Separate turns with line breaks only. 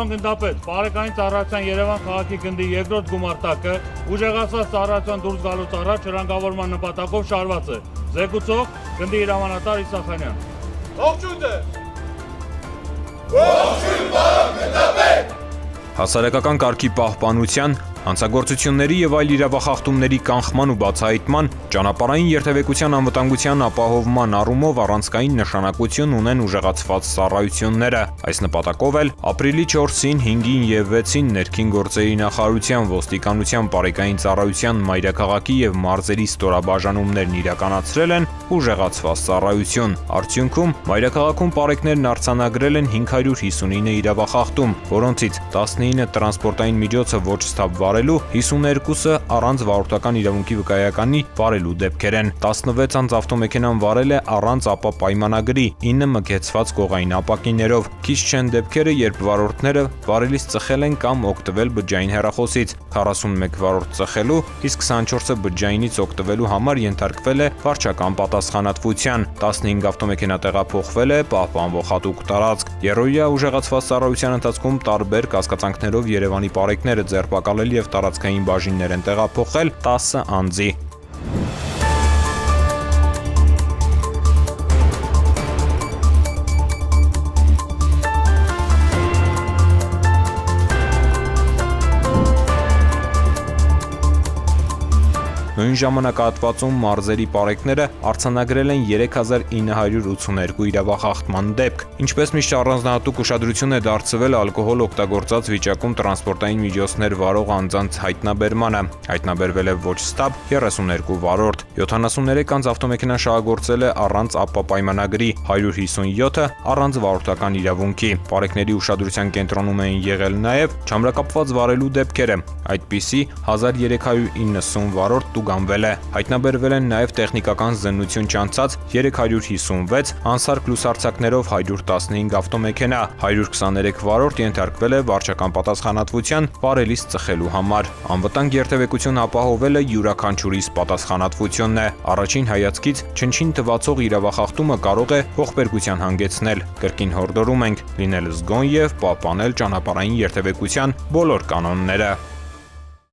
Պարոն գնդապետ, բարեկային ծառայության Երևան քաղաքի գնդի երկրորդ գումարտակը ուժեղացված ծառայության դուրս գալուց առաջ հրանգավորման նպատակով շարված է։ Զեկուցող գնդի հրամանատար Իսախանյան։
Ողջույն ձեզ։ Ողջույն, պարոն գնդապետ։
Հասարակական կարգի պահպանության, հանցագործությունների եւ այլ իրավախախտումների կանխման ու բացահայտման, ճանապարհային երթևեկության անվտանգության ապահովման առումով առանցքային նշանակություն ունեն ուժեղացված ծառայությունները։ Այս նպատակով էլ ապրիլի 4-ին, 5-ին եւ 6-ին ներքին գործերի նախարարության, ոստիկանության, բարեկային ծառայության, մայրաքաղաքի եւ մարզերի ստորաբաժանումներն իրականացրել են ուժեղացված ծառայություն։ Արդյունքում մայրաքաղաքում պարեկներն արձանագրել են 559 իրավախախտում, որոնցից 19 տրանսպորտային միջոցը ոչ սթափ 52-ը առանց վարորդական իրավունքի վկայականի վարելու դեպքեր են։ 16 անձ ավտոմեքենան վարել է առանց ապա պայմանագրի, 9 մկեցված կողային ապակիներով։ Քիչ չեն դեպքերը, երբ վարորդները վարելիս ծխել են կամ օգտվել բջջային հեռախոսից, 41 վարորդ ծխելու, իսկ 24-ը բջջայինից օգտվելու համար ենթարկվել է վարչական պատասխանատվության, 15 ավտոմեքենա տեղափոխվել է պահպանվող հատուկ տարածք։ Երրորդյա ուժեղացված ծառայության ընթացքում տարբեր կասկածանքներով Երևանի պարեկները ձերբակալել և տարածքային բաժիններ են տեղափոխել 10 անձի։ Նույն ժամանակահատվածում մարզերի պարեկները արձանագրել են 3982 իրավախախտման դեպք։ Ինչպես միշտ առանձնահատուկ ուշադրություն է դարձվել ալկոհոլ օգտագործած վիճակում տրանսպորտային միջոցներ վարող անձանց հայտնաբերմանը։ Հայտնաբերվել է ոչ սթափ 32 վարորդ, 73 անձ ավտոմեքենան շահագործել է առանց ապա պայմանագրի, 157-ը առանց վարորդական իրավունքի։ Պարեկների ուշադրության կենտրոնում էին եղել նաև չամրակապված վարելու դեպքերը։ Այդպիսի 1390 վարորդ տուգանվել է։ Հայտնաբերվել են նաև տեխնիկական զննություն չանցած 356, անսարք լուսարձակներով 115 ավտոմեքենա, 123 վարորդ ենթարկվել է վարչական պատասխանատվության վարելիս ծխելու համար։ Անվտանգ երթևեկություն ապահովելը յուրաքանչյուրիս պատասխանատվությունն է։ Առաջին հայացքից չնչին թվացող իրավախախտումը կարող է ողբերգության հանգեցնել։ Կրկին հորդորում ենք լինել զգոն եւ պահպանել ճանապարհային երթևեկության բոլոր կանոնները։